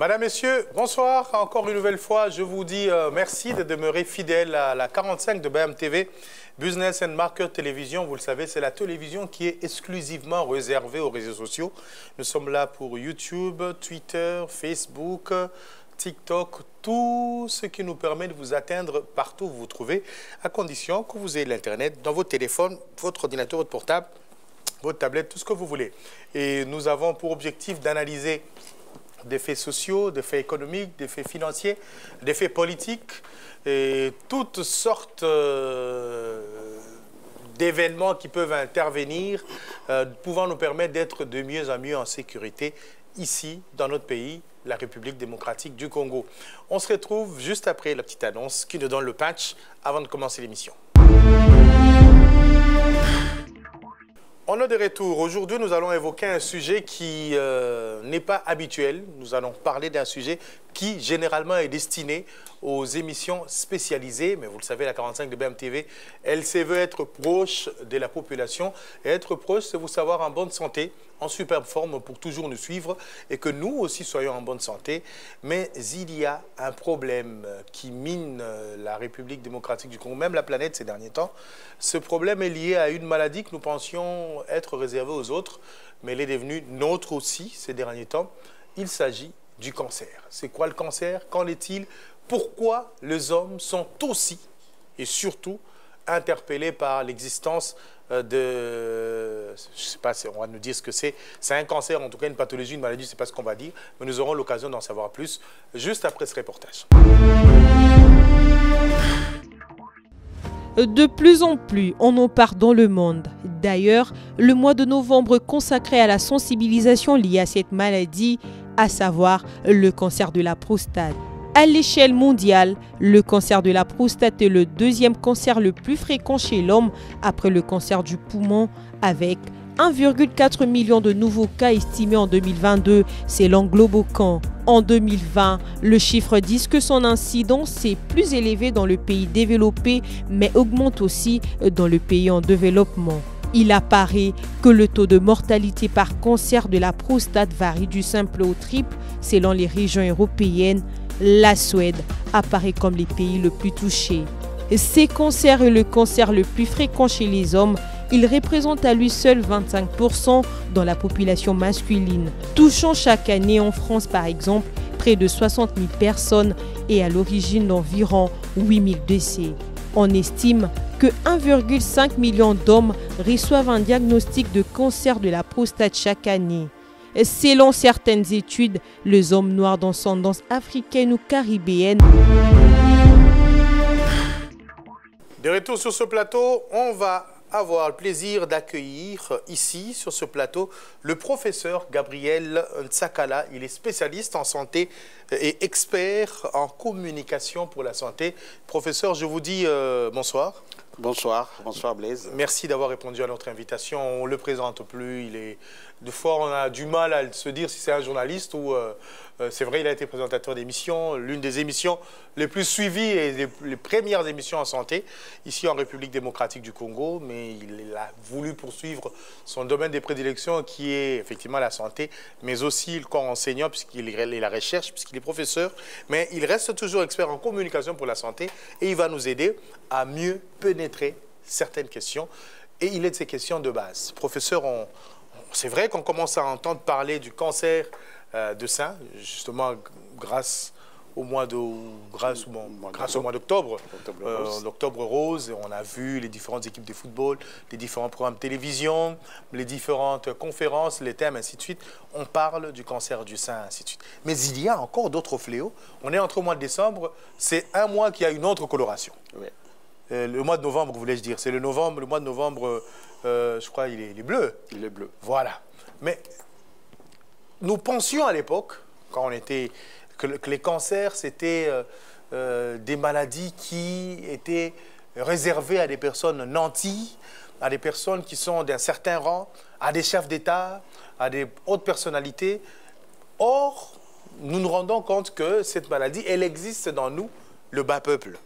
Madame, Messieurs, bonsoir. Encore une nouvelle fois, je vous dis merci de demeurer fidèle à la 45 de BMTV, Business and Market Télévision. Vous le savez, c'est la télévision qui est exclusivement réservée aux réseaux sociaux. Nous sommes là pour YouTube, Twitter, Facebook, TikTok, tout ce qui nous permet de vous atteindre partout où vous vous trouvez, à condition que vous ayez l'Internet dans votre téléphone, votre ordinateur, votre portable, votre tablette, tout ce que vous voulez. Et nous avons pour objectif d'analyser des faits sociaux, des faits économiques, des faits financiers, des faits politiques et toutes sortes d'événements qui peuvent intervenir, pouvant nous permettre d'être de mieux en mieux en sécurité ici, dans notre pays, la République démocratique du Congo. On se retrouve juste après la petite annonce qui nous donne le patch avant de commencer l'émission. On est de retour. Aujourd'hui, nous allons évoquer un sujet qui n'est pas habituel. Nous allons parler d'un sujet qui, généralement, est destiné aux émissions spécialisées. Mais vous le savez, la 45 de BMTV, elle se veut être proche de la population. Et être proche, c'est vous savoir en bonne santé, en superbe forme pour toujours nous suivre et que nous aussi soyons en bonne santé. Mais il y a un problème qui mine la République démocratique du Congo, même la planète ces derniers temps. Ce problème est lié à une maladie que nous pensions être réservée aux autres, mais elle est devenue nôtre aussi ces derniers temps. Il s'agit du cancer. C'est quoi le cancer? Qu'en est-il? Pourquoi les hommes sont aussi et surtout interpellés par l'existence de... Je ne sais pas, on va nous dire ce que c'est. C'est un cancer, en tout cas une pathologie, une maladie, je ne sais pas ce qu'on va dire. Mais nous aurons l'occasion d'en savoir plus juste après ce reportage. De plus en plus, on en parle dans le monde. D'ailleurs, le mois de novembre consacré à la sensibilisation liée à cette maladie, à savoir le cancer de la prostate. À l'échelle mondiale, le cancer de la prostate est le deuxième cancer le plus fréquent chez l'homme après le cancer du poumon, avec 1,4 million de nouveaux cas estimés en 2022, selon Globocan. En 2020, le chiffre dit que son incidence est plus élevée dans le pays développé, mais augmente aussi dans le pays en développement. Il apparaît que le taux de mortalité par cancer de la prostate varie du simple au triple selon les régions européennes. La Suède apparaît comme les pays les plus touchés. Ces cancers est le cancer le plus fréquent chez les hommes. Il représente à lui seul 25% dans la population masculine, touchant chaque année en France par exemple près de 60 000 personnes et à l'origine d'environ 8 000 décès. On estime que 1,5 million d'hommes reçoivent un diagnostic de cancer de la prostate chaque année. Selon certaines études, les hommes noirs d'ascendance africaine ou caribéenne. De retour sur ce plateau, on va avoir le plaisir d'accueillir ici, sur ce plateau, le professeur Gabriel Ntsakala. Il est spécialiste en santé et expert en communication pour la santé. Professeur, je vous dis bonsoir. Bonsoir, bonsoir Blaise. Merci d'avoir répondu à notre invitation. On ne le présente plus. De fois, on a du mal à se dire si c'est un journaliste ou... c'est vrai, il a été présentateur d'émissions, l'une des émissions les plus suivies et les premières émissions en santé, ici en République démocratique du Congo, mais il a voulu poursuivre son domaine des prédilections qui est effectivement la santé, mais aussi le corps enseignant, puisqu'il est la recherche, puisqu'il est professeur, mais il reste toujours expert en communication pour la santé et il va nous aider à mieux pénétrer certaines questions. Et il est de ces questions de base. Professeur, c'est vrai qu'on commence à entendre parler du cancer de sein, justement grâce au mois d'octobre, l'octobre rose. On a vu les différentes équipes de football, les différents programmes de télévision, les différentes conférences, les thèmes, ainsi de suite. On parle du cancer du sein, ainsi de suite. Mais il y a encore d'autres fléaux. On est entre le mois de décembre, c'est un mois qui a une autre coloration. Oui. Le mois de novembre, voulais-je dire. C'est le mois de novembre, je crois, il est bleu. Il est bleu. Voilà. Mais nous pensions à l'époque, quand on était, que les cancers, c'était des maladies qui étaient réservées à des personnes nanties, à des personnes qui sont d'un certain rang, à des chefs d'État, à des hautes personnalités. Or, nous nous rendons compte que cette maladie, elle existe dans nous, le bas peuple.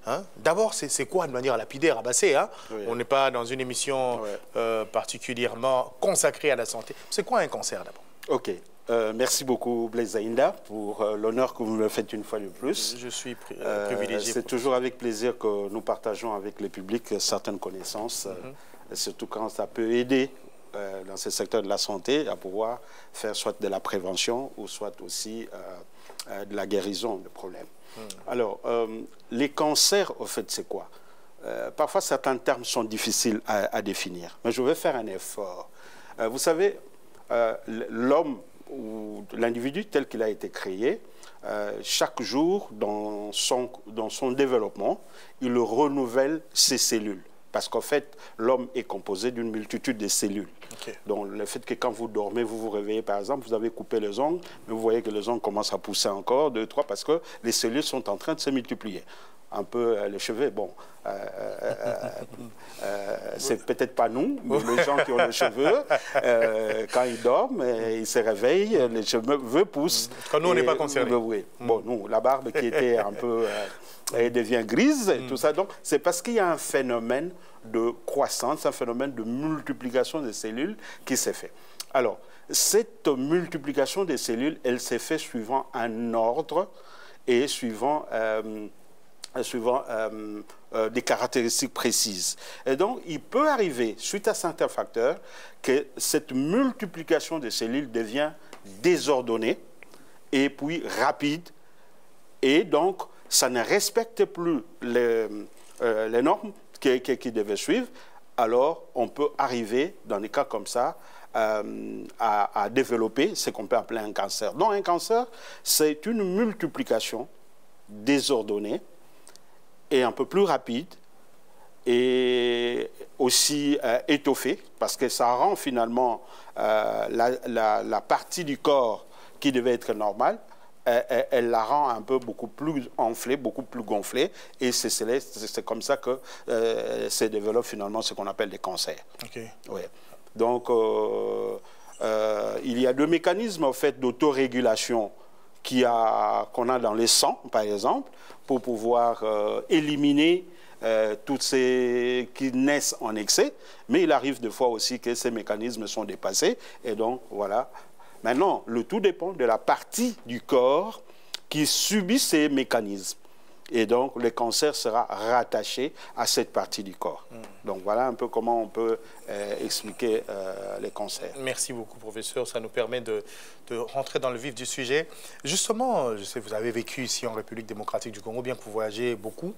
Hein? D'abord, c'est quoi de manière lapidaire, abassée, hein? Oui. On n'est pas dans une émission particulièrement consacrée à la santé. C'est quoi un cancer d'abord? Ok. Merci beaucoup, Blaise Zaïnda, pour l'honneur que vous me faites une fois de plus. Je suis privilégié. C'est toujours avec plaisir que nous partageons avec le public certaines connaissances, surtout quand ça peut aider dans ce secteur de la santé à pouvoir faire soit de la prévention ou soit aussi de la guérison de problèmes. Alors, les cancers, au fait, c'est quoi? Parfois, certains termes sont difficiles à définir, mais je vais faire un effort. Vous savez, l'homme ou l'individu tel qu'il a été créé, chaque jour dans son développement, il renouvelle ses cellules. Parce qu'en fait, l'homme est composé d'une multitude de cellules. Okay. Donc, le fait que quand vous dormez, vous vous réveillez, par exemple, vous avez coupé les ongles, mais vous voyez que les ongles commencent à pousser encore, 2, 3, parce que les cellules sont en train de se multiplier. Un peu les cheveux, bon, c'est peut-être pas nous, mais les gens qui ont les cheveux, quand ils dorment, ils se réveillent, les cheveux poussent. Quand nous, on n'est pas concernés. Oui. Bon, nous, la barbe qui était un peu... elle devient grise, et tout ça. Donc, c'est parce qu'il y a un phénomène de croissance, un phénomène de multiplication des cellules qui s'est fait. Alors, cette multiplication des cellules, elle s'est fait suivant un ordre et suivant des caractéristiques précises. Et donc, il peut arriver, suite à certains facteurs, que cette multiplication des cellules devient désordonnée et puis rapide, et donc, ça ne respecte plus les normes qui devaient suivre. Alors, on peut arriver, dans des cas comme ça, à développer ce qu'on peut appeler un cancer. Donc, un cancer, c'est une multiplication désordonnée et un peu plus rapide et aussi étoffée, parce que ça rend finalement la partie du corps qui devait être normale, elle la rend un peu beaucoup plus enflée, beaucoup plus gonflée, et c'est comme ça que se développe finalement ce qu'on appelle des cancers. Okay. Ouais. Donc, il y a 2 mécanismes en fait d'autorégulation qu'on a dans les sangs, par exemple, pour pouvoir éliminer toutes ces qui naissent en excès, mais il arrive des fois aussi que ces mécanismes sont dépassés, et donc voilà. Maintenant, le tout dépend de la partie du corps qui subit ces mécanismes. Et donc, le cancer sera rattaché à cette partie du corps. Donc, voilà un peu comment on peut expliquer les cancers. Merci beaucoup, professeur. Ça nous permet de rentrer dans le vif du sujet. Justement, je sais que vous avez vécu ici en République démocratique du Congo, bien que vous voyagez beaucoup.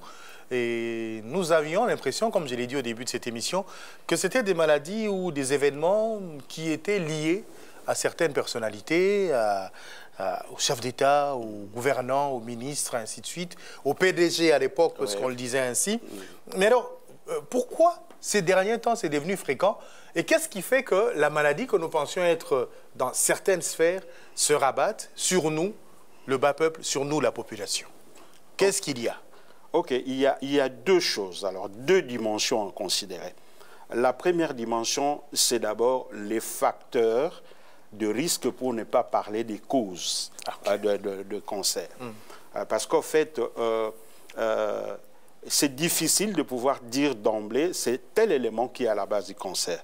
Et nous avions l'impression, comme je l'ai dit au début de cette émission, que c'était des maladies ou des événements qui étaient liés à certaines personnalités, aux chefs d'État, aux gouvernants, aux ministres, ainsi de suite, au PDG à l'époque, parce qu'on le disait ainsi. Mais alors, pourquoi ces derniers temps c'est devenu fréquent? Et qu'est-ce qui fait que la maladie que nous pensions être dans certaines sphères se rabatte sur nous, le bas peuple, sur nous, la population? Qu'est-ce qu'il y a? Ok, il y a 2 choses, alors 2 dimensions à considérer. La première dimension, c'est d'abord les facteurs de risque, pour ne pas parler des causes de cancer. Parce qu'en fait, c'est difficile de pouvoir dire d'emblée c'est tel élément qui est à la base du cancer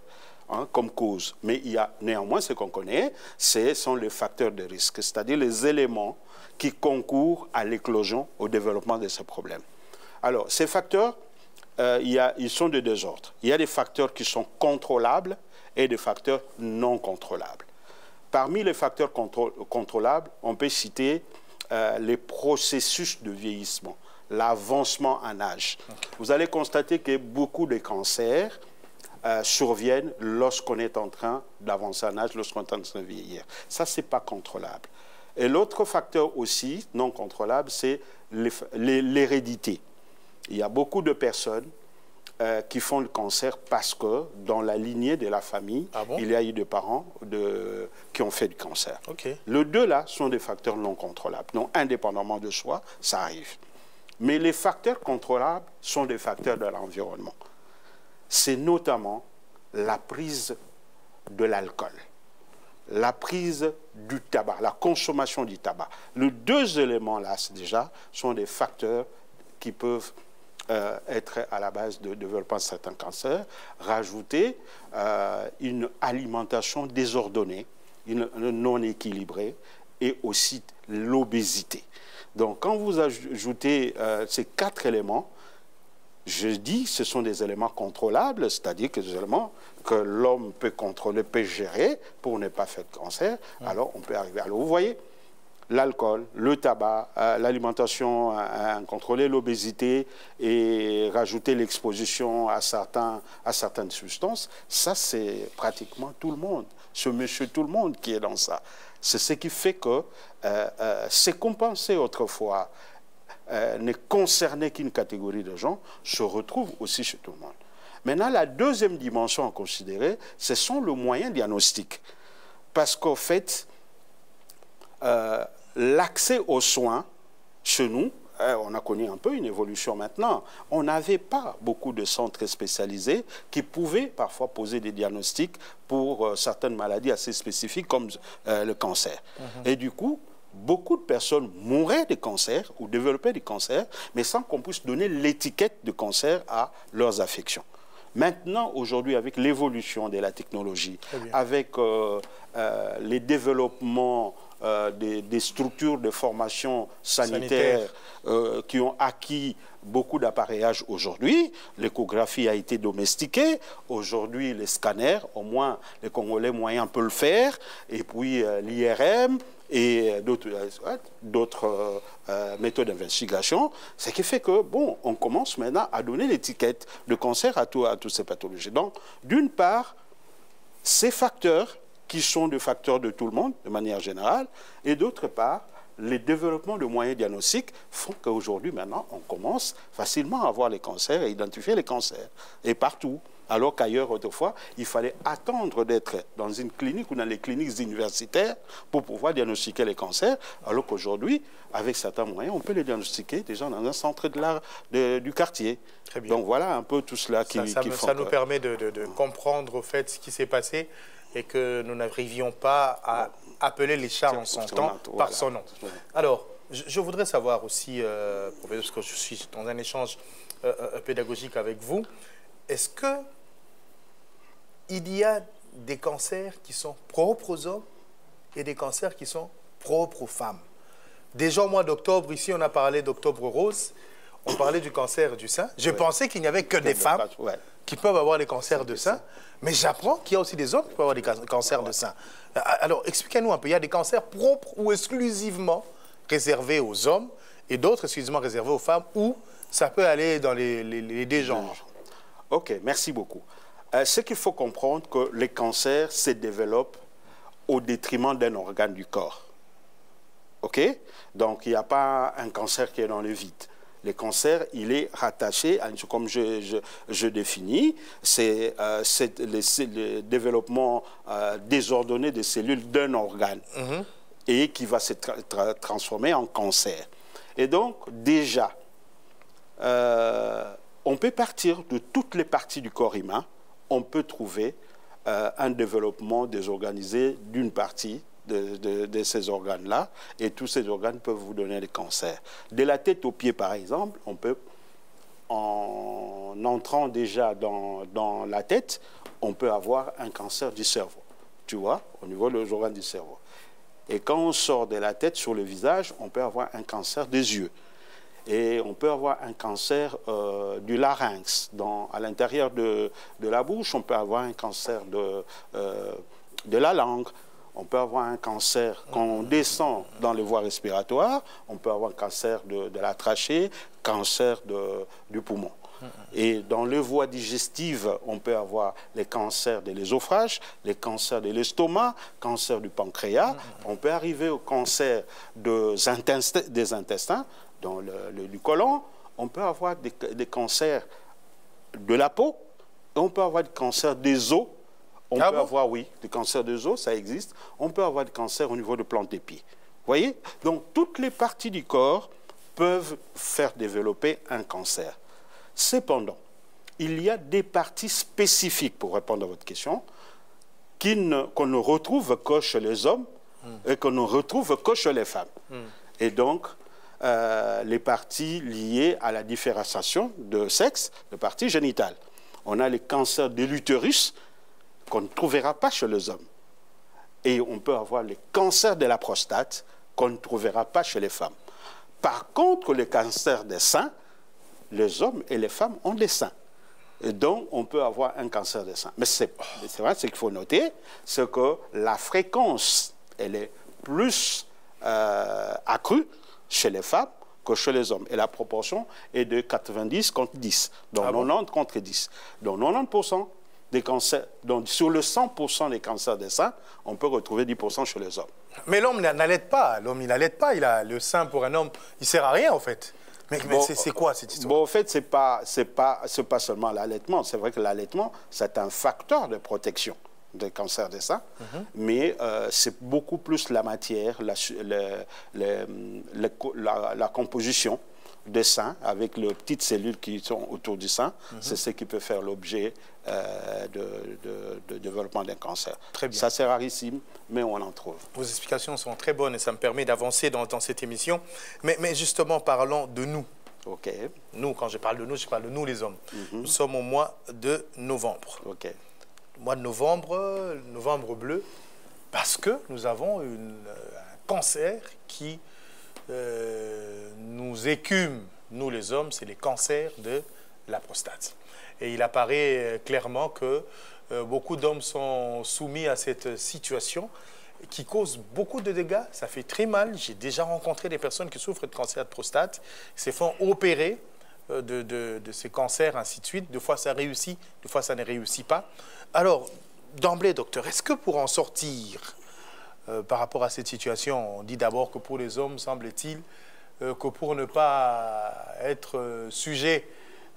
comme cause. Mais il y a néanmoins ce qu'on connaît, ce sont les facteurs de risque, c'est-à-dire les éléments qui concourent à l'éclosion, au développement de ce problème. Alors, ces facteurs, ils sont de 2 ordres. Il y a des facteurs qui sont contrôlables et des facteurs non contrôlables. Parmi les facteurs contrôlables, on peut citer les processus de vieillissement, l'avancement en âge. Okay. Vous allez constater que beaucoup de cancers surviennent lorsqu'on est en train d'avancer en âge, lorsqu'on est en train de vieillir. Ça, ce n'est pas contrôlable. Et l'autre facteur aussi non contrôlable, c'est l'hérédité. Il y a beaucoup de personnes qui font le cancer parce que dans la lignée de la famille, il y a eu des parents qui ont fait du cancer. Okay. Les 2 là sont des facteurs non contrôlables. Donc, indépendamment de soi, ça arrive. Mais les facteurs contrôlables sont des facteurs de l'environnement. C'est notamment la prise de l'alcool, la prise du tabac, la consommation du tabac. Les 2 éléments là, déjà, sont des facteurs qui peuvent être à la base de développement de certains cancers. Rajouter une alimentation désordonnée, non équilibrée et aussi l'obésité. Donc, quand vous ajoutez ces 4 éléments, je dis que ce sont des éléments contrôlables, c'est-à-dire que des éléments que l'homme peut contrôler, peut gérer pour ne pas faire de cancer, alors on peut arriver. Alors, vous voyez, l'alcool, le tabac, l'alimentation incontrôlée, l'obésité et rajouter l'exposition à certaines substances, ça c'est pratiquement tout le monde, ce monsieur tout le monde qui est dans ça. C'est ce qui fait que c'est compensé autrefois, ne concernait qu'une catégorie de gens, se retrouve aussi chez tout le monde. Maintenant, la deuxième dimension à considérer, ce sont les moyens diagnostiques. Parce qu'en fait, l'accès aux soins, chez nous, on a connu un peu une évolution maintenant. On n'avait pas beaucoup de centres spécialisés qui pouvaient parfois poser des diagnostics pour certaines maladies assez spécifiques comme le cancer. Et du coup, beaucoup de personnes mouraient de cancer ou développaient des cancers, mais sans qu'on puisse donner l'étiquette de cancer à leurs affections. Maintenant, aujourd'hui, avec l'évolution de la technologie, avec les développements des structures de formation sanitaire qui ont acquis beaucoup d'appareillage aujourd'hui, l'échographie a été domestiquée, aujourd'hui les scanners, au moins les Congolais moyens peuvent le faire, et puis l'IRM, et d'autres méthodes d'investigation, ce qui fait que, bon, on commence maintenant à donner l'étiquette de cancer à toutes ces pathologies. Donc, d'une part, ces facteurs qui sont des facteurs de tout le monde, de manière générale, et d'autre part, les développements de moyens diagnostiques font qu'aujourd'hui, maintenant, on commence facilement à voir les cancers et identifier les cancers, et partout. Alors qu'ailleurs, autrefois, il fallait attendre d'être dans une clinique ou dans les cliniques universitaires pour pouvoir diagnostiquer les cancers, alors qu'aujourd'hui, avec certains moyens, on peut les diagnostiquer déjà dans un centre de l'art du quartier. Très bien. Donc voilà un peu tout cela qui ça nous permet de comprendre au fait ce qui s'est passé et que nous n'arrivions pas à appeler les chats en son temps par son nom. Alors, je voudrais savoir aussi, parce que je suis dans un échange pédagogique avec vous, est-ce que il y a des cancers qui sont propres aux hommes et des cancers qui sont propres aux femmes? Déjà au mois d'octobre, ici, on a parlé d'octobre rose, on parlait du cancer du sein. Je pensais qu'il n'y avait que des femmes qui peuvent avoir des cancers de sein, mais j'apprends qu'il y a aussi des hommes qui peuvent avoir des cancers de sein. Alors, expliquez-nous un peu, il y a des cancers propres ou exclusivement réservés aux hommes et d'autres exclusivement réservés aux femmes, ou ça peut aller dans les deux genres? Ok, merci beaucoup. Ce qu'il faut comprendre, que les cancers se développent au détriment d'un organe du corps. Ok? Donc, il n'y a pas un cancer qui est dans le vide. Le cancer, il est rattaché, à, comme je définis, c'est le développement désordonné des cellules d'un organe et qui va se transformer en cancer. Et donc, déjà, on peut partir de toutes les parties du corps humain, on peut trouver un développement désorganisé d'une partie de ces organes-là, et tous ces organes peuvent vous donner des cancers. De la tête aux pieds, par exemple, on peut, en entrant déjà dans la tête, on peut avoir un cancer du cerveau, tu vois, au niveau des organes du cerveau. Et quand on sort de la tête sur le visage, on peut avoir un cancer des yeux. Et on peut avoir un cancer du larynx. À l'intérieur de la bouche, on peut avoir un cancer de la langue. On peut avoir un cancer, quand on descend dans les voies respiratoires, on peut avoir un cancer de la trachée, cancer du poumon. Et dans les voies digestives, on peut avoir les cancers de l'œsophage, les cancers de l'estomac, cancer du pancréas. On peut arriver au cancer des intestins, dans du côlon. On peut avoir des cancers de la peau, et on peut avoir des cancers des os. On peut avoir, oui, des cancers des os, ça existe. On peut avoir des cancers au niveau de plantes des pieds. Vous voyez? Donc, toutes les parties du corps peuvent faire développer un cancer. Cependant, il y a des parties spécifiques, pour répondre à votre question, qu'on ne retrouve que chez les hommes et qu'on ne retrouve que chez les femmes. Et donc, les parties liées à la différenciation de sexe, les parties génitales. On a les cancers de l'utérus, qu'on ne trouvera pas chez les hommes. Et on peut avoir le cancer de la prostate qu'on ne trouvera pas chez les femmes. Par contre, le cancer des seins, les hommes et les femmes ont des seins. Et donc, on peut avoir un cancer des seins. Mais c'est vrai, ce qu'il faut noter, c'est que la fréquence, elle est plus accrue chez les femmes que chez les hommes. Et la proportion est de 90 contre 10, donc 90 contre 10. Donc 90% des cancers, donc sur le 100% des cancers des seins, on peut retrouver 10% chez les hommes. Mais l'homme n'allait pas. L'homme, il n'allait pas. Il a le sein pour un homme. Il ne sert à rien, en fait. Mais bon, c'est quoi cette histoire? Bon, en fait, ce n'est pas seulement l'allaitement. C'est vrai que l'allaitement, c'est un facteur de protection des cancers des seins. Mais c'est beaucoup plus la matière, la composition des seins avec les petites cellules qui sont autour du sein. C'est ce qui peut faire l'objet de développement d'un cancer. Très bien. Ça, c'est rarissime, mais on en trouve. Vos explications sont très bonnes et ça me permet d'avancer dans cette émission. Mais justement, parlons de nous. OK. Nous, quand je parle de nous les hommes. Nous sommes au mois de novembre. OK. Mois de novembre, novembre bleu, parce que nous avons un cancer qui nous écume, nous les hommes, c'est les cancers de la prostate. Et il apparaît clairement que beaucoup d'hommes sont soumis à cette situation qui cause beaucoup de dégâts. Ça fait très mal. J'ai déjà rencontré des personnes qui souffrent de cancer de prostate, qui se font opérer de ces cancers, ainsi de suite. Des fois, ça réussit, des fois, ça ne réussit pas. Alors, d'emblée, docteur, est-ce que pour en sortir par rapport à cette situation, on dit d'abord que pour les hommes, semble-t-il, que pour ne pas être sujet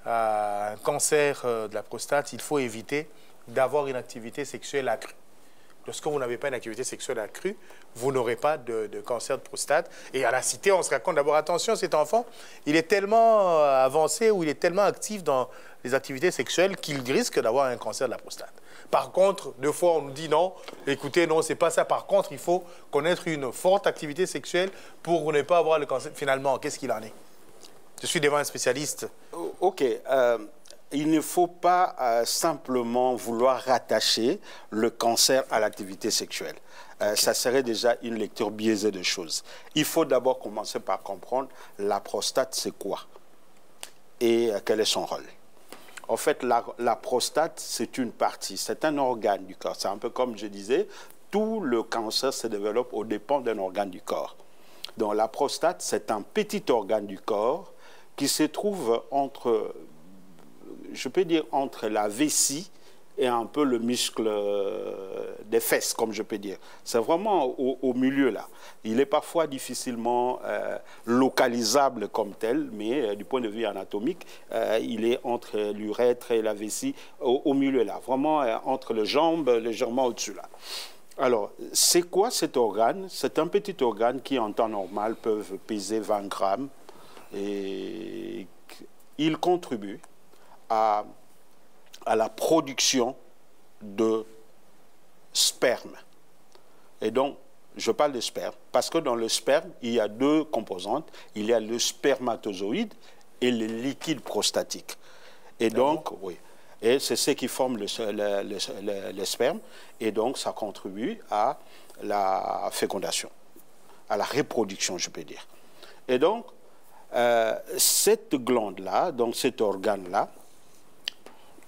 à un cancer de la prostate, il faut éviter d'avoir une activité sexuelle accrue. Lorsque vous n'avez pas une activité sexuelle accrue, vous n'aurez pas de cancer de prostate. Et à la cité, on se raconte d'abord, attention, cet enfant, il est tellement avancé ou il est tellement actif dans les activités sexuelles qu'il risque d'avoir un cancer de la prostate. Par contre, deux fois, on nous dit non, écoutez, non, c'est pas ça. Par contre, il faut connaître une forte activité sexuelle pour ne pas avoir le cancer. Finalement, qu'est-ce qu'il en est? Je suis devant un spécialiste. OK. Il ne faut pas simplement vouloir rattacher le cancer à l'activité sexuelle. Ça serait déjà une lecture biaisée de choses. Il faut d'abord commencer par comprendre la prostate, c'est quoi et quel est son rôle. En fait, la prostate, c'est une partie, c'est un organe du corps. C'est un peu comme je disais, tout le cancer se développe aux dépens d'un organe du corps. Donc la prostate, c'est un petit organe du corps qui se trouve entre, je peux dire, entre la vessie et un peu le muscle des fesses, comme je peux dire. C'est vraiment au milieu là. Il est parfois difficilement localisable comme tel, mais du point de vue anatomique, il est entre l'urètre et la vessie, au milieu là. Vraiment entre les jambes, légèrement au-dessus là. Alors, c'est quoi cet organe? C'est un petit organe qui, en temps normal, peut peser 20 grammes. Et il contribue à la production de sperme. Et donc, je parle de sperme parce que dans le sperme, il y a deux composantes. Il y a le spermatozoïde et le liquide prostatique. Et donc, oui. Et c'est ce qui forme le sperme. Et donc, ça contribue à la fécondation, à la reproduction, je peux dire. Et donc, cette glande-là, donc cet organe-là,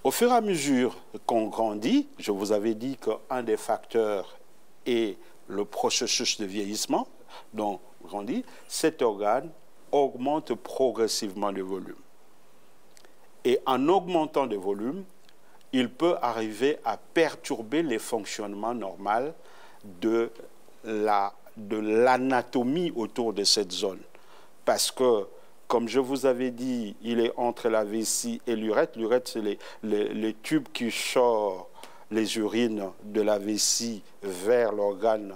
au fur et à mesure qu'on grandit, je vous avais dit qu'un des facteurs est le processus de vieillissement, donc grandit, cet organe augmente progressivement le volume. Et en augmentant le volume, il peut arriver à perturber les fonctionnements normaux de l'anatomie autour de cette zone. Parce que, comme je vous avais dit, il est entre la vessie et l'urètre. L'urètre, c'est les tubes qui sortent les urines de la vessie vers l'organe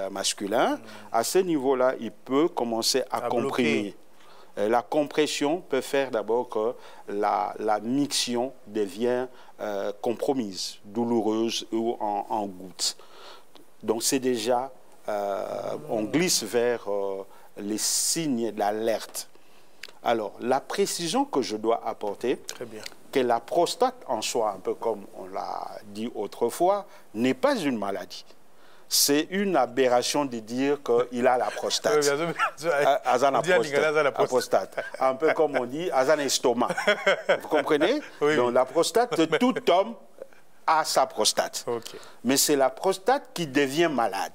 masculin. À ce niveau-là, il peut commencer à comprimer. La compression peut faire d'abord que la miction devient compromise, douloureuse ou en gouttes. Donc c'est déjà, on glisse vers les signes d'alerte. Alors, la précision que je dois apporter, que la prostate en soi, un peu comme on l'a dit autrefois, n'est pas une maladie. c'est une aberration de dire qu'il a la prostate. Azan a prostate. Un peu comme on dit, Azan estomac. Vous comprenez? Oui, donc oui. la prostate, tout homme a sa prostate. Okay. Mais c'est la prostate qui devient malade.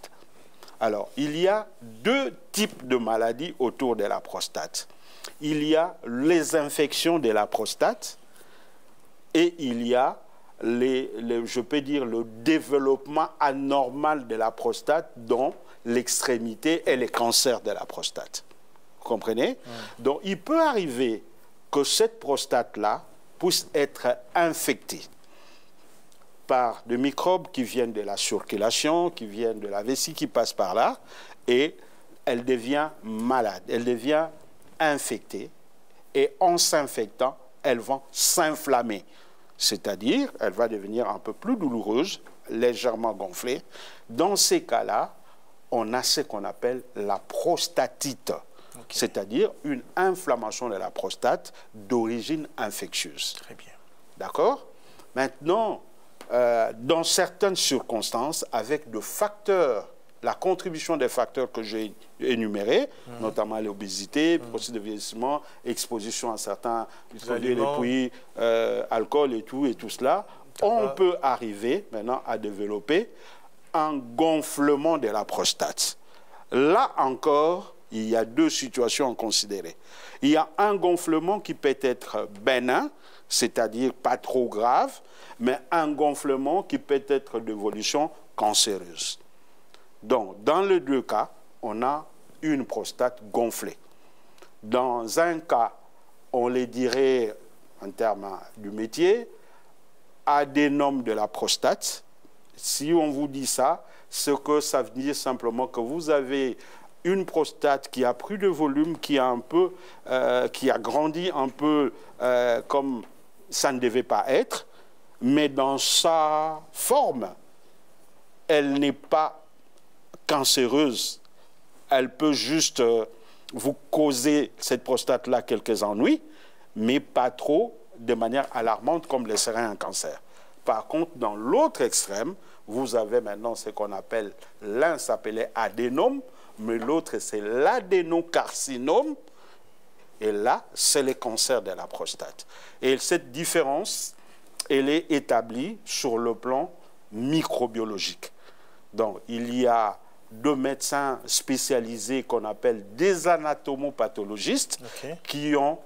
Alors, il y a deux types de maladies autour de la prostate. Il y a les infections de la prostate et il y a je peux dire, le développement anormal de la prostate dans l'extrémité et les cancers de la prostate. Vous comprenez? Donc, il peut arriver que cette prostate-là puisse être infectée par des microbes qui viennent de la circulation, qui viennent de la vessie, qui passent par là, et elle devient malade, elle devient infectée, et en s'infectant, elles vont s'inflammer. C'est-à-dire, elle va devenir un peu plus douloureuse, légèrement gonflée. Dans ces cas-là, on a ce qu'on appelle la prostatite, c'est-à-dire une inflammation de la prostate d'origine infectieuse. Très bien. D'accord? Maintenant, dans certaines circonstances, avec des facteurs, la contribution des facteurs que j'ai énumérés, notamment l'obésité, processus de vieillissement, exposition à certains produits, puis alcool et tout cela, on peut arriver maintenant à développer un gonflement de la prostate. Là encore, il y a deux situations à considérer. Il y a un gonflement qui peut être bénin, c'est-à-dire pas trop grave, mais un gonflement qui peut être d'évolution cancéreuse. Donc, dans les deux cas, on a une prostate gonflée. Dans un cas, on les dirait, en termes du métier, adénome de la prostate. Si on vous dit ça, ce que ça veut dire simplement que vous avez une prostate qui a pris de volume, qui a grandi un peu comme ça ne devait pas être, mais dans sa forme, elle n'est pas cancéreuse. Elle peut juste vous causer, cette prostate-là, quelques ennuis, mais pas trop de manière alarmante comme le serait un cancer. Par contre, dans l'autre extrême, vous avez maintenant ce qu'on appelle, l'un s'appelait adénome, mais l'autre c'est l'adénocarcinome, et là, c'est le cancer de la prostate. Et cette différence, elle est établie sur le plan microbiologique. Donc, il y a deux médecins spécialisés qu'on appelle des anatomopathologistes qui ont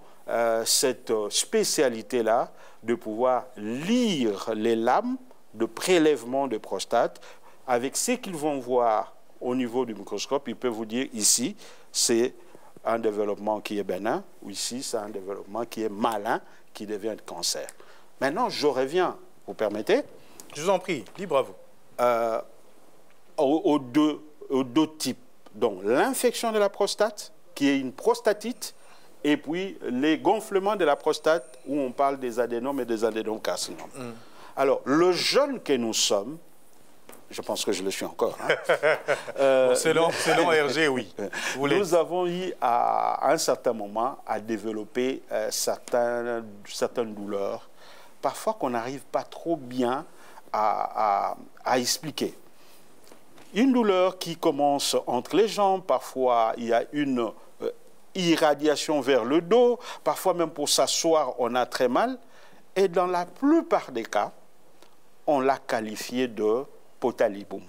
cette spécialité-là de pouvoir lire les lames de prélèvement de prostate. Avec ce qu'ils vont voir au niveau du microscope, ils peuvent vous dire ici, c'est un développement qui est bénin, ou ici, c'est un développement qui est malin, qui devient un cancer. Maintenant, je reviens, vous permettez? Je vous en prie, libre à vous. Aux deux types. Donc, l'infection de la prostate, qui est une prostatite, et puis les gonflements de la prostate, où on parle des adénomes et des adénocarcinomes. Alors, le jeune que nous sommes, je pense que je le suis encore. Hein, bon, selon Hergé, oui. Nous avons eu à un certain moment à développer certaines douleurs, parfois qu'on n'arrive pas trop bien à expliquer. Une douleur qui commence entre les jambes, parfois il y a une irradiation vers le dos, parfois même pour s'asseoir on a très mal, et dans la plupart des cas, on l'a qualifié de potalibum.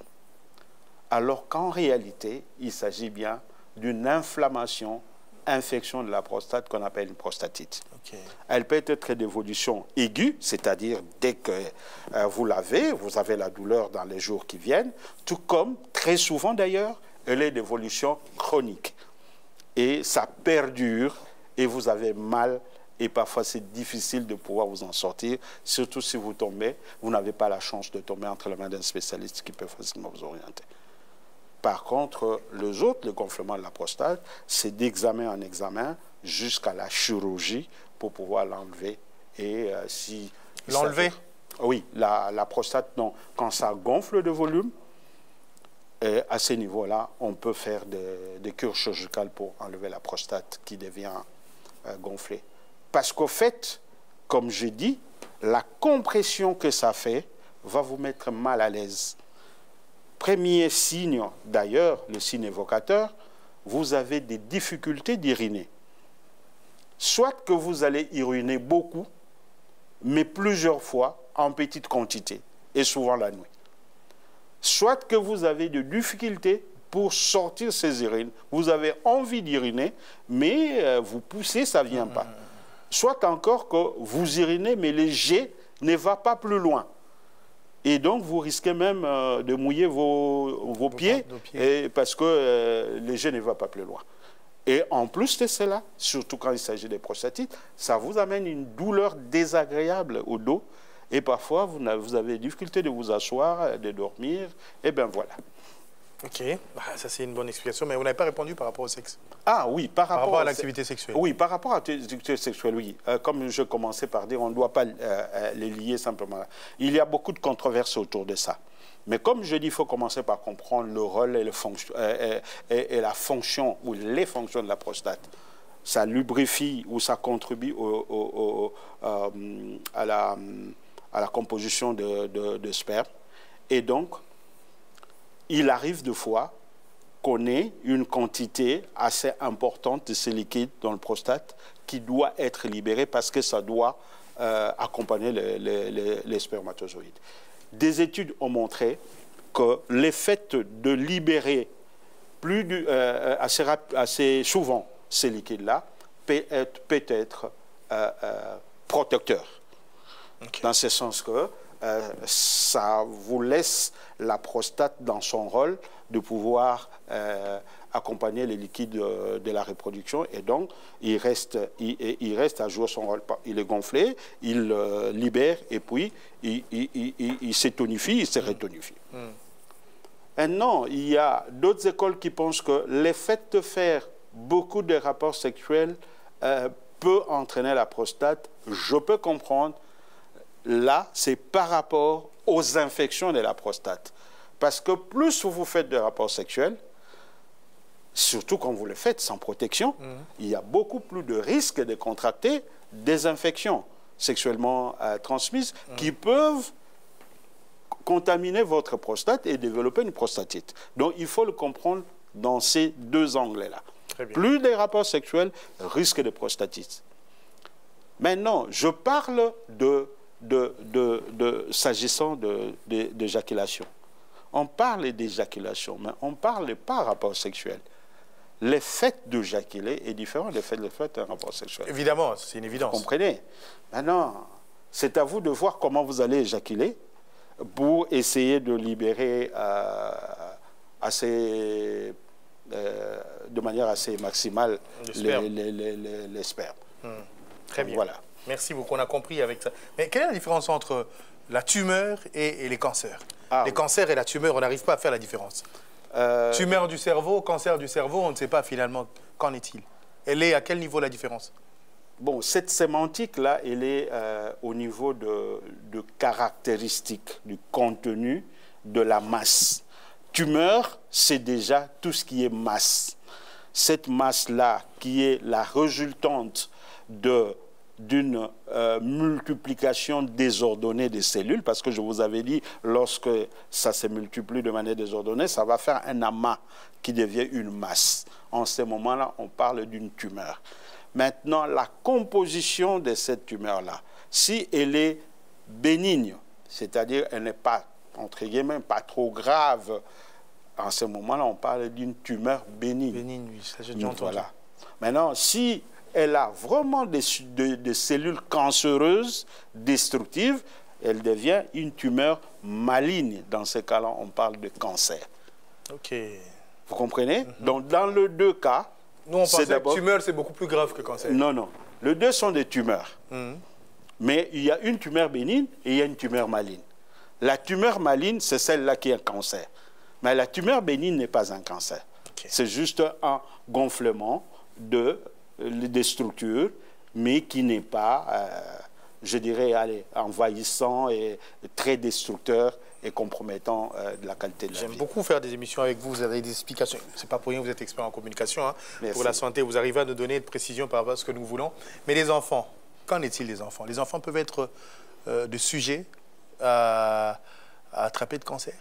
Alors qu'en réalité, il s'agit bien d'une inflammation, infection de la prostate qu'on appelle une prostatite. Elle peut être d'évolution aiguë, c'est-à-dire dès que vous l'avez, vous avez la douleur dans les jours qui viennent, tout comme, très souvent d'ailleurs, elle est d'évolution chronique. Et ça perdure et vous avez mal et parfois c'est difficile de pouvoir vous en sortir, surtout si vous tombez, vous n'avez pas la chance de tomber entre les mains d'un spécialiste qui peut facilement vous orienter. Par contre, les autres, le gonflement de la prostate, c'est d'examen en examen jusqu'à la chirurgie pour pouvoir l'enlever. Et si... L'enlever? Oui, la prostate, non. Quand ça gonfle de volume, à ce niveau-là, on peut faire des cures chirurgicales pour enlever la prostate qui devient gonflée. Parce qu'au fait, comme je dis, la compression que ça fait va vous mettre mal à l'aise. premier signe, d'ailleurs, le signe évocateur, vous avez des difficultés d'uriner. Soit que vous allez uriner beaucoup, mais plusieurs fois en petite quantité, et souvent la nuit. Soit que vous avez des difficultés pour sortir ces urines. Vous avez envie d'uriner, mais vous poussez, ça ne vient pas. Soit encore que vous urinez, mais le jet ne va pas plus loin. Et donc, vous risquez même de mouiller vos pieds, parce que le jet ne va pas plus loin. Et en plus de cela, surtout quand il s'agit des prostatites, ça vous amène une douleur désagréable au dos. Et parfois, vous avez des difficultés de vous asseoir, de dormir. Et bien voilà. Ok, ça c'est une bonne explication, mais vous n'avez pas répondu par rapport au sexe. Ah oui, par rapport à l'activité sexuelle. Oui, par rapport à l'activité sexuelle, oui. Comme je commençais par dire, on ne doit pas les lier simplement là. Il y a beaucoup de controverses autour de ça. Mais comme je dis, il faut commencer par comprendre le rôle et la fonction ou les fonctions de la prostate. Ça lubrifie ou ça contribue à la composition de sperme. Et donc, il arrive de fois qu'on ait une quantité assez importante de ce liquide dans le prostate qui doit être libéré parce que ça doit accompagner les spermatozoïdes. Des études ont montré que l'effet de libérer assez souvent ces liquides-là peut être protecteur. Okay. Dans ce sens que ça vous laisse la prostate dans son rôle de pouvoir accompagner les liquides de la reproduction et donc il reste à jouer son rôle. Il est gonflé, il libère et puis il s'étonifie, il se rétonifie. Maintenant, il y a d'autres écoles qui pensent que l'effet de faire beaucoup de rapports sexuels peut entraîner la prostate. Je peux comprendre. Là, c'est par rapport aux infections de la prostate. Parce que plus vous faites de rapports sexuels, surtout quand vous le faites sans protection, il y a beaucoup plus de risques de contracter des infections sexuellement transmises qui peuvent contaminer votre prostate et développer une prostatite. Donc, il faut le comprendre dans ces deux angles-là. Plus de rapports sexuels, risque de prostatite. Maintenant, je parle s'agissant d'éjaculation. On parle d'éjaculation, mais on ne parle pas de rapport sexuel. L'effet d'éjaculer est différent de l'effet d'un rapport sexuel. Évidemment, c'est une évidence. Vous comprenez? Maintenant, c'est à vous de voir comment vous allez éjaculer pour essayer de libérer de manière assez maximale les spermes. Très bien. Voilà. Merci beaucoup, on a compris avec ça. Mais quelle est la différence entre la tumeur et les cancers? Les cancers et la tumeur, on n'arrive pas à faire la différence. Tumeur du cerveau, cancer du cerveau, on ne sait pas finalement qu'en est-il. Elle est à quel niveau la différence? Bon, cette sémantique-là, elle est au niveau de caractéristiques, du contenu, de la masse. Tumeur, c'est déjà tout ce qui est masse. Cette masse-là, qui est la résultante d'une multiplication désordonnée des cellules, parce que je vous avais dit, lorsque ça se multiplie de manière désordonnée, ça va faire un amas qui devient une masse. En ce moment-là, on parle d'une tumeur. Maintenant, la composition de cette tumeur-là, si elle est bénigne, c'est-à-dire elle n'est pas, entre guillemets, pas trop grave, en ce moment-là, on parle d'une tumeur bénigne. Bénigne, oui, ça j'ai déjà entendu. Voilà. Maintenant, si elle a vraiment des cellules cancéreuses, destructives, elle devient une tumeur maligne. Dans ce cas-là, on parle de cancer. OK. Vous comprenez? Donc, dans les deux cas... Nous, on pensait que tumeur, c'est beaucoup plus grave que cancer. Non, non. Les deux sont des tumeurs. Mais il y a une tumeur bénigne et il y a une tumeur maligne. La tumeur maligne, c'est celle-là qui est un cancer. Mais la tumeur bénigne n'est pas un cancer. Okay. C'est juste un gonflement des structures, mais qui n'est pas, je dirais, envahissant et très destructeur et compromettant de la qualité de la vie. J'aime beaucoup faire des émissions avec vous, vous avez des explications. C'est pas pour rien que vous êtes expert en communication. Hein. Pour la santé, vous arrivez à nous donner de précisions par rapport à ce que nous voulons. Mais les enfants, qu'en est-il des enfants? Les enfants peuvent être de sujets à attraper de cancer?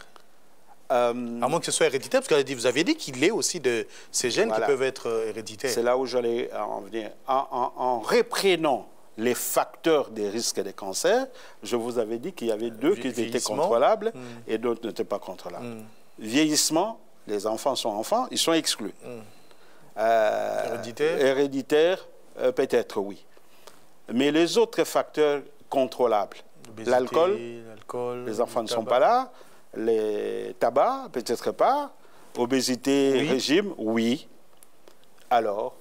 À moins que ce soit héréditaire, parce que vous avez dit qu'il est aussi de ces gènes qui peuvent être héréditaires. C'est là où j'allais en venir. En reprenant les facteurs des risques des cancers, je vous avais dit qu'il y avait deux qui étaient contrôlables et d'autres n'étaient pas contrôlables. Vieillissement, les enfants sont enfants, ils sont exclus. Héréditaire, peut-être oui. Mais les autres facteurs contrôlables, l'alcool, les enfants ne sont pas là, les tabacs, peut-être pas, obésité, régime, oui. Alors,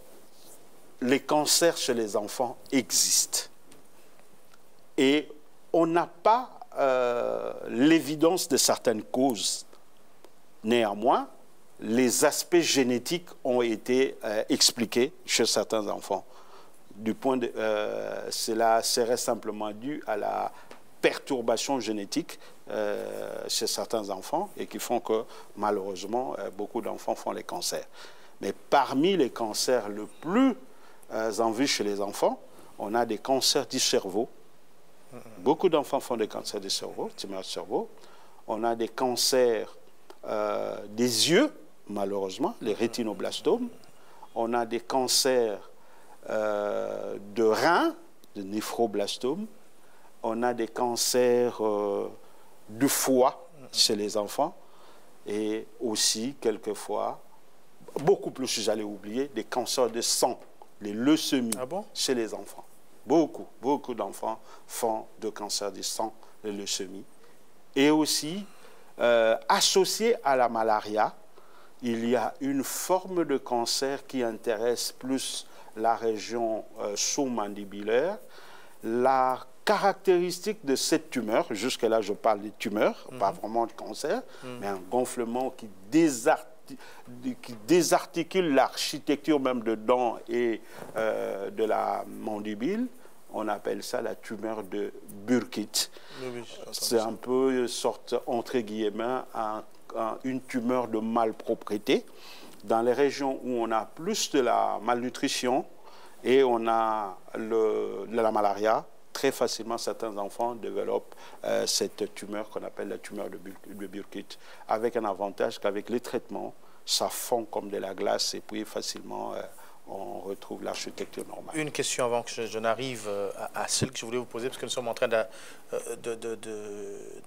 les cancers chez les enfants existent. Et on n'a pas l'évidence de certaines causes. Néanmoins, les aspects génétiques ont été expliqués chez certains enfants. Cela serait simplement dû à la perturbation génétique chez certains enfants et qui font que, malheureusement, beaucoup d'enfants font les cancers. Mais parmi les cancers le plus en vue chez les enfants, on a des cancers du cerveau. Beaucoup d'enfants font des cancers du cerveau, tumeurs du cerveau. On a des cancers des yeux, malheureusement, les rétinoblastomes. On a des cancers de reins, de néphroblastomes. On a des cancers du foie chez les enfants. Et aussi, quelquefois, beaucoup plus, j'allais oublier, des cancers de sang, les leucémies chez les enfants. Beaucoup d'enfants font de cancer du sang, les leucémies. Et aussi, associé à la malaria, il y a une forme de cancer qui intéresse plus la région sous-mandibulaire. La caractéristique de cette tumeur, jusque-là je parle de tumeur, pas vraiment de cancer, mais un gonflement qui désarticule l'architecture même de dents et de la mandibule, on appelle ça la tumeur de Burkitt. C'est un peu sorte, entre guillemets, une tumeur de malpropreté. Dans les régions où on a plus de la malnutrition et on a de la malaria, très facilement certains enfants développent cette tumeur qu'on appelle la tumeur de Burkitt, avec un avantage qu'avec les traitements, ça fond comme de la glace et puis facilement on retrouve l'architecture normale. Une question avant que je n'arrive à celle que je voulais vous poser, parce que nous sommes en train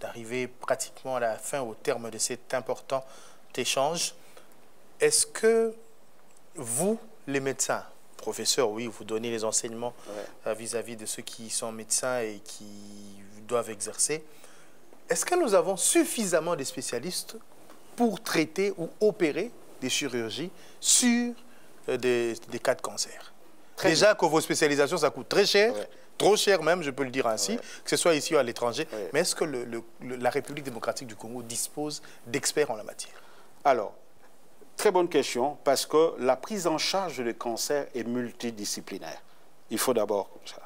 d'arriver pratiquement à la fin, au terme de cet important échange. Est-ce que vous, les médecins, professeurs, oui, vous donnez les enseignements vis-à-vis de ceux qui sont médecins et qui doivent exercer, est-ce que nous avons suffisamment de spécialistes pour traiter ou opérer des chirurgies sur des cas de cancer? Déjà que vos spécialisations, ça coûte très cher, trop cher même, je peux le dire ainsi, que ce soit ici ou à l'étranger. Mais est-ce que la République démocratique du Congo dispose d'experts en la matière? Alors, très bonne question, parce que la prise en charge du cancer est multidisciplinaire. Il faut d'abord ça.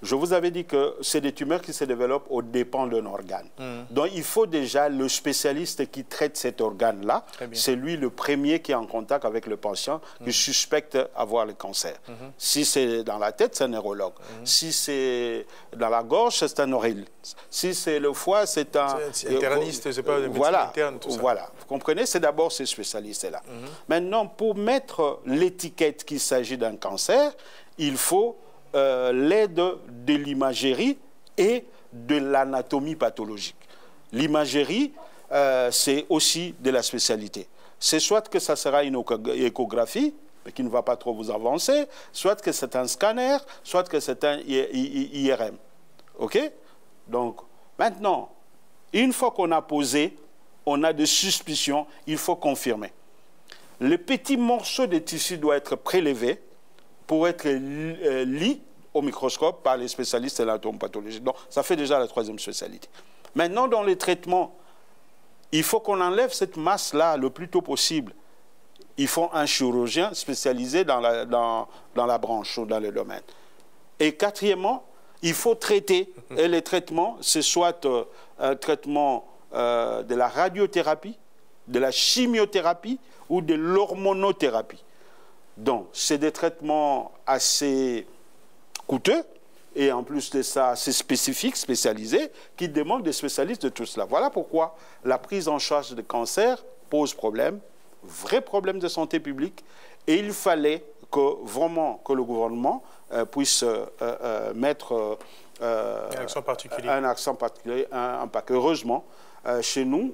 Je vous avais dit que c'est des tumeurs qui se développent aux dépens d'un organe. Donc, il faut déjà le spécialiste qui traite cet organe-là. C'est lui le premier qui est en contact avec le patient qui suspecte avoir le cancer. Si c'est dans la tête, c'est un neurologue. Si c'est dans la gorge, c'est un oreille. Si c'est le foie, c'est un... interniste, c'est pas de médecine interne, tout ça. Voilà, vous comprenez, c'est d'abord ces spécialistes-là. Maintenant, pour mettre l'étiquette qu'il s'agit d'un cancer, il faut l'aide de l'imagerie et de l'anatomie pathologique. L'imagerie, c'est aussi de la spécialité. C'est soit que ça sera une échographie, mais qui ne va pas trop vous avancer, soit que c'est un scanner, soit que c'est un IRM. OK? Donc, maintenant, une fois qu'on a posé, on a des suspicions, il faut confirmer. Le petit morceau de tissu doit être prélevé pour être lu au microscope par les spécialistes de l'anatomopathologie. Donc, ça fait déjà la troisième spécialité. Maintenant, dans les traitements, il faut qu'on enlève cette masse-là le plus tôt possible. Il faut un chirurgien spécialisé dans la branche ou dans le domaine. Et quatrièmement, il faut traiter. Et les traitements, c'est soit un traitement de la radiothérapie, de la chimiothérapie ou de l'hormonothérapie. Donc, c'est des traitements assez coûteux et en plus de ça, c'est spécifique, spécialisé, qui demande des spécialistes de tout cela. Voilà pourquoi la prise en charge de cancer pose problème, vrai problème de santé publique, et il fallait que vraiment que le gouvernement puisse mettre un accent particulier, un paquet. Heureusement, chez nous,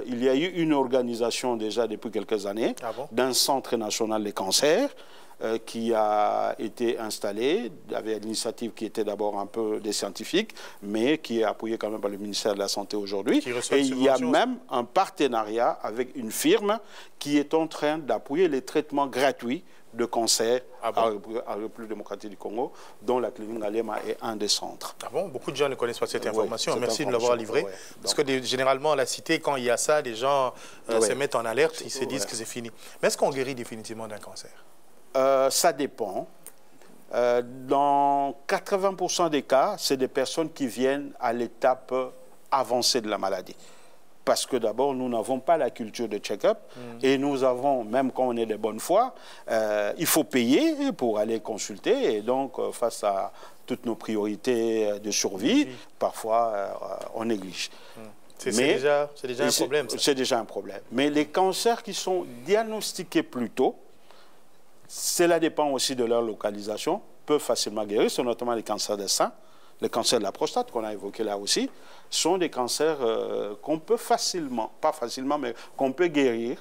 il y a eu une organisation déjà depuis quelques années d'un centre national des cancers qui a été installé avec l'initiative qui était d'abord un peu des scientifiques, mais qui est appuyée quand même par le ministère de la Santé aujourd'hui. Et il y a même un partenariat avec une firme qui est en train d'appuyer les traitements gratuits de cancer à la République démocratique du Congo, dont la clinique Ngalema est un des centres. Ah bon? Beaucoup de gens ne connaissent pas cette information. Merci de l'avoir livrée. Parce que généralement, à la cité, quand il y a ça, les gens se mettent en alerte, ils se disent que c'est fini. Mais est-ce qu'on guérit définitivement d'un cancer? Ça dépend. Dans 80% des cas, c'est des personnes qui viennent à l'étape avancée de la maladie. Parce que d'abord, nous n'avons pas la culture de check-up et nous avons, même quand on est de bonne foi, il faut payer pour aller consulter. Et donc, face à toutes nos priorités de survie, parfois, on néglige. C'est déjà un problème. C'est déjà un problème. Mais les cancers qui sont diagnostiqués plus tôt, cela dépend aussi de leur localisation, peuvent facilement guérir, c'est notamment les cancers des seins, les cancers de la prostate qu'on a évoqué là aussi, sont des cancers qu'on peut facilement, pas facilement, mais qu'on peut guérir.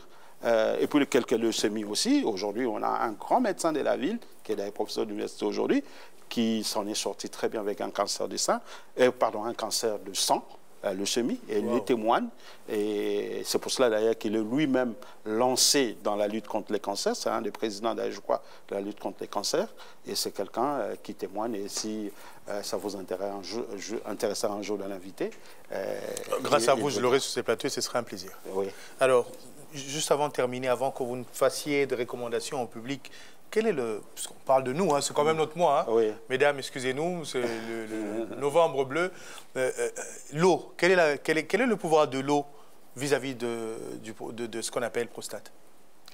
Et puis quelques leucémies aussi. Aujourd'hui, on a un grand médecin de la ville, qui est d'ailleurs professeur d'université aujourd'hui, qui s'en est sorti très bien avec un cancer du sein, un cancer de sang, leucémie, et il témoigne. Et c'est pour cela d'ailleurs qu'il est lui-même lancé dans la lutte contre les cancers. C'est un des présidents d'ailleurs, je crois, de la lutte contre les cancers. Et c'est quelqu'un qui témoigne. Et si ça vous intéressera un jour de l'inviter. Grâce à vous, je l'aurai sur ces plateaux et ce sera un plaisir. Oui. Alors, juste avant de terminer, avant que vous ne fassiez de recommandations au public, quel est le... Parce qu'on parle de nous, hein, c'est quand même notre mois. Hein. Oui. Mesdames, excusez-nous, c'est le novembre bleu. L'eau, quel est le pouvoir de l'eau vis-à-vis de ce qu'on appelle prostate?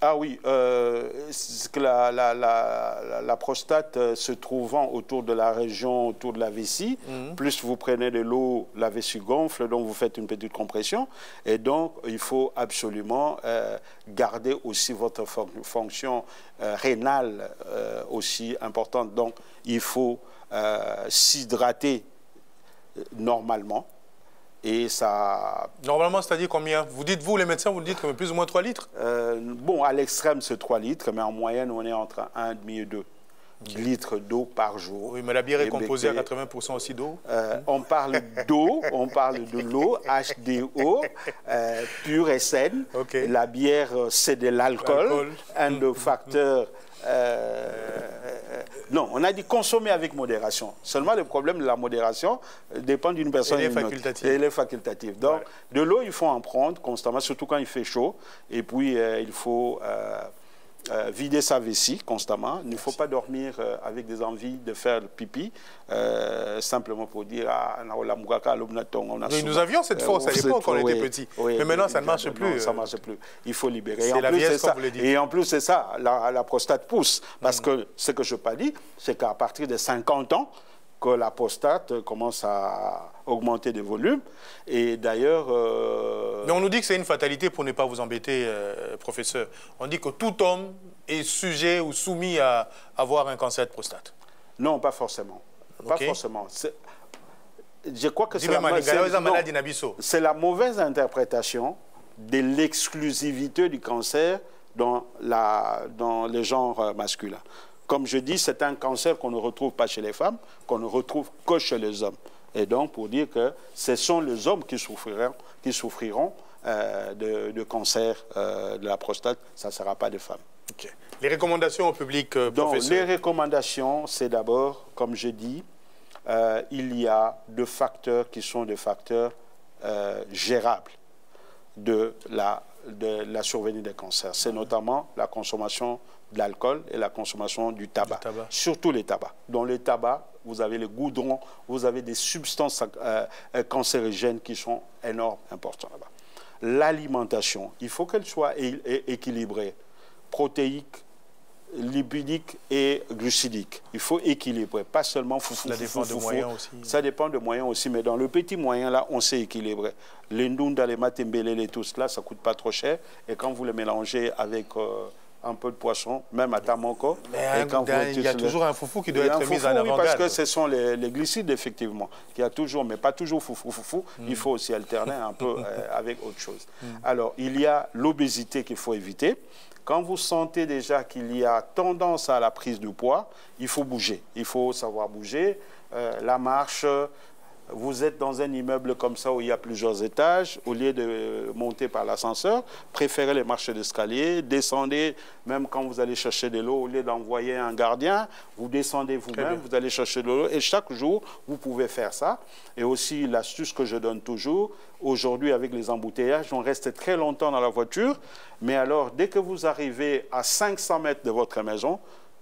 Ah oui, que la prostate se trouvant autour de la région, autour de la vessie, plus vous prenez de l'eau, la vessie gonfle, donc vous faites une petite compression. Et donc, il faut absolument garder aussi votre fonction rénale aussi importante. Donc, il faut s'hydrater normalement. Et ça... Normalement, c'est-à-dire combien? Vous dites, vous, les médecins, vous le dites comme plus ou moins 3 litres? Bon, à l'extrême, c'est 3 litres, mais en moyenne, on est entre 1,5 et 2 litres d'eau par jour. Oui, mais la bière est composée à 80% aussi d'eau. On parle d'eau, on parle de l'eau, H2O, pure et saine. Okay. La bière, c'est de l'alcool, un des facteurs... non, on a dit consommer avec modération. Seulement, le problème de la modération dépend d'une personne. Elle est facultative. Elle est facultative. Donc, de l'eau, il faut en prendre constamment, surtout quand il fait chaud. Et puis, il faut vider sa vessie constamment. Il ne faut pas dormir avec des envies de faire pipi, simplement pour dire oui, nous avions cette force à l'époque quand on était petits. Oui, mais maintenant, ça ne marche plus. Non, ça ne marche plus. Il faut libérer. C'est la vieille, comme vous le dites. Et en plus, c'est ça, la prostate pousse. Parce que ce que je n'ai pas dit, c'est qu'à partir de 50 ans, que la prostate commence à augmenter de volume. Et d'ailleurs... Mais on nous dit que c'est une fatalité pour ne pas vous embêter, professeur. On dit que tout homme est sujet ou soumis à avoir un cancer de prostate. Non, pas forcément. Pas forcément. Je crois que c'est la mauvaise interprétation de l'exclusivité du cancer dans les genres masculins. Comme je dis, c'est un cancer qu'on ne retrouve pas chez les femmes, qu'on ne retrouve que chez les hommes. Et donc, pour dire que ce sont les hommes qui souffriront de cancer de la prostate, ça ne sera pas des femmes. Okay. Les recommandations au public, donc, professeur? Les recommandations, c'est d'abord, comme je dis, il y a deux facteurs qui sont des facteurs gérables de la survenue des cancers. C'est notamment la consommation de l'alcool et la consommation du tabac. Surtout les tabacs. Dans le tabac, vous avez le goudron, vous avez des substances cancérigènes qui sont énormes, importantes là-bas. L'alimentation, il faut qu'elle soit équilibrée, protéique, lipidique et glucidique. Il faut équilibrer, pas seulement foufou. Ça dépend de moyens aussi. Ça dépend de moyens aussi, mais dans le petit moyen, là, on sait équilibrer. Les ndunda, les matembele, tout cela, ça ne coûte pas trop cher. Et quand vous les mélangez avec un peu de poisson, même à tamoko... Il y a toujours un foufou qui doit être mis en avant-garde. Oui, parce que ce sont les glucides, effectivement. Il y a toujours, mais pas toujours foufou. Il faut aussi alterner un peu avec autre chose. Alors, il y a l'obésité qu'il faut éviter. Quand vous sentez déjà qu'il y a tendance à la prise de poids, il faut bouger. Il faut savoir bouger. La marche, vous êtes dans un immeuble comme ça où il y a plusieurs étages, au lieu de monter par l'ascenseur, préférez les marches d'escalier, descendez, même quand vous allez chercher de l'eau, au lieu d'envoyer un gardien, vous descendez vous-même, vous allez chercher de l'eau, et chaque jour, vous pouvez faire ça. Et aussi, l'astuce que je donne toujours, aujourd'hui, avec les embouteillages, on reste très longtemps dans la voiture, mais alors, dès que vous arrivez à 500 mètres de votre maison,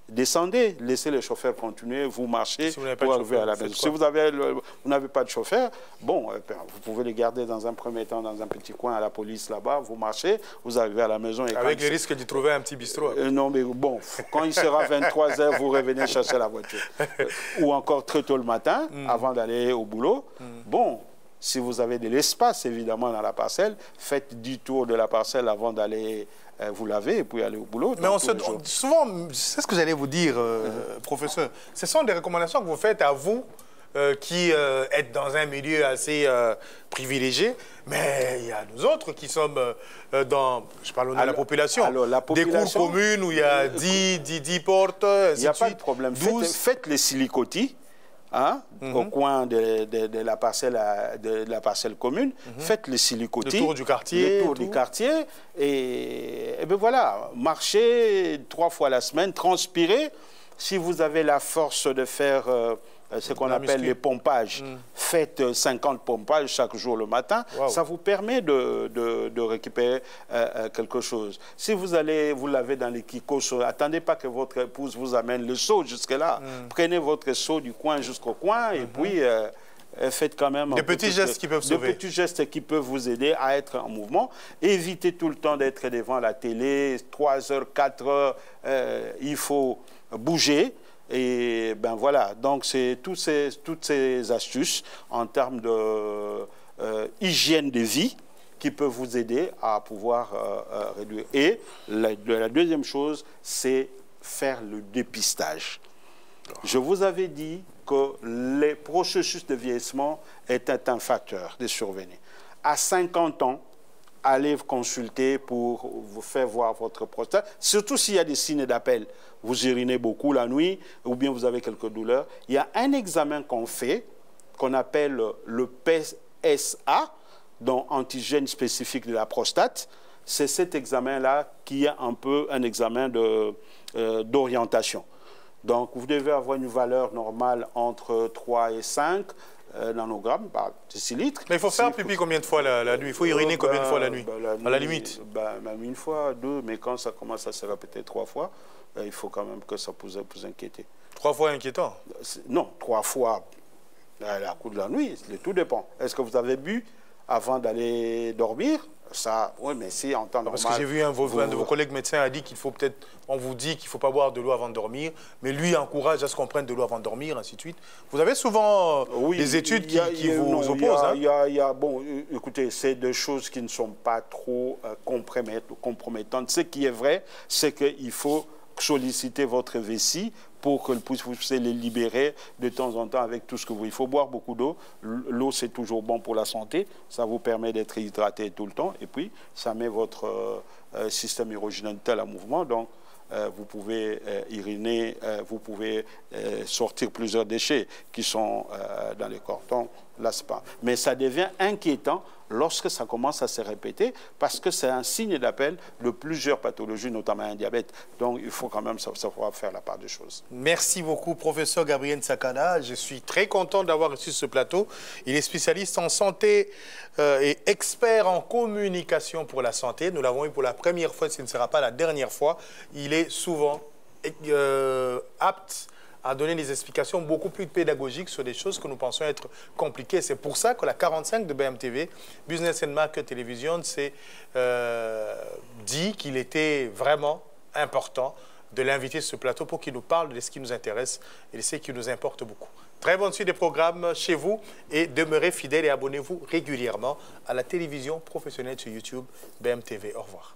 descendez, laissez les chauffeurs continuer, vous marchez pour arriver à la maison. Si vous n'avez pas de chauffeur, bon, vous pouvez les garder dans un premier temps dans un petit coin à la police là-bas, vous marchez, vous arrivez à la maison. Et avec le risque de trouver un petit bistrot. Non, mais bon, quand il sera 23 h, vous revenez chercher la voiture. Ou encore très tôt le matin, avant d'aller au boulot. Bon, si vous avez de l'espace, évidemment, dans la parcelle, faites 10 tours de la parcelle avant d'aller vous laver et puis aller au boulot. Mais souvent, c'est ce que j'allais vous dire, professeur, ce sont des recommandations que vous faites à vous qui êtes dans un milieu assez privilégié, mais il y a nous autres qui sommes dans, je parle au nom de la population, des cours communes où il y a 10 portes, il n'y a pas de problème. Faites les silicotis. Hein, au coin de la parcelle commune, faites le silicotis, le tour du quartier, et bien voilà, marchez 3 fois la semaine, transpirez. Si vous avez la force de faire ce qu'on appelle les pompages, faites 50 pompages chaque jour le matin, ça vous permet de récupérer quelque chose. Si vous allez vous laver dans les kikos, attendez pas que votre épouse vous amène le seau jusque-là. Prenez votre seau du coin jusqu'au coin et puis faites quand même des petits gestes qui peuvent sauver. Des petits gestes qui peuvent vous aider à être en mouvement. Évitez tout le temps d'être devant la télé, 3 heures, 4 heures, il faut bouger. Et ben voilà, donc c'est toutes ces astuces en termes de hygiène de vie qui peuvent vous aider à pouvoir réduire. Et la deuxième chose, c'est faire le dépistage. Je vous avais dit que le processus de vieillissement était un facteur de survenir. À 50 ans, allez vous consulter pour vous faire voir votre prostate, surtout s'il y a des signes d'appel. Vous urinez beaucoup la nuit ou bien vous avez quelques douleurs. Il y a un examen qu'on fait, qu'on appelle le PSA, donc antigène spécifique de la prostate. C'est cet examen-là qui est un peu un examen d'orientation. Donc, vous devez avoir une valeur normale entre 3 et 5 nanogrammes par décilitre. Mais il faut faire pipi combien de fois la nuit? Il faut uriner combien de fois la nuit, à la limite? Même une fois, 2, mais quand ça commence à se répéter 3 fois, il faut quand même que ça puisse vous inquiéter. 3 fois inquiétant? Non, 3 fois à la coup de la nuit, tout dépend. Est-ce que vous avez bu avant d'aller dormir? Ça, oui, mais si en temps normal... Parce que j'ai vu un de vos collègues médecins a dit qu'il faut peut-être... On vous dit qu'il ne faut pas boire de l'eau avant de dormir, mais lui encourage à ce qu'on prenne de l'eau avant de dormir, ainsi de suite. Vous avez souvent des études qui vous opposent. Bon, écoutez, c'est des choses qui ne sont pas trop compromettantes. Ce qui est vrai, c'est qu'il faut solliciter votre vessie pour que vous puissiez les libérer de temps en temps avec tout ce que vous... Il faut boire beaucoup d'eau. L'eau, c'est toujours bon pour la santé. Ça vous permet d'être hydraté tout le temps. Et puis, ça met votre système urogénital en mouvement. Donc, vous pouvez uriner, vous pouvez sortir plusieurs déchets qui sont dans le corps. Donc, là, c'est pas... Mais ça devient inquiétant lorsque ça commence à se répéter, parce que c'est un signe d'appel de plusieurs pathologies, notamment un diabète. Donc, il faut quand même savoir faire la part des choses. Merci beaucoup, professeur Gabriel Nsakana. Je suis très content d'avoir reçu ce plateau. Il est spécialiste en santé et expert en communication pour la santé. Nous l'avons eu pour la première fois, ce ne sera pas la dernière fois. Il est souvent apte à donner des explications beaucoup plus pédagogiques sur des choses que nous pensons être compliquées. C'est pour ça que la 45 de BMTV, Business and Market Television, s'est dit qu'il était vraiment important de l'inviter sur ce plateau pour qu'il nous parle de ce qui nous intéresse et de ce qui nous importe beaucoup. Très bonne suite des programmes chez vous et demeurez fidèles et abonnez-vous régulièrement à la télévision professionnelle sur YouTube BMTV. Au revoir.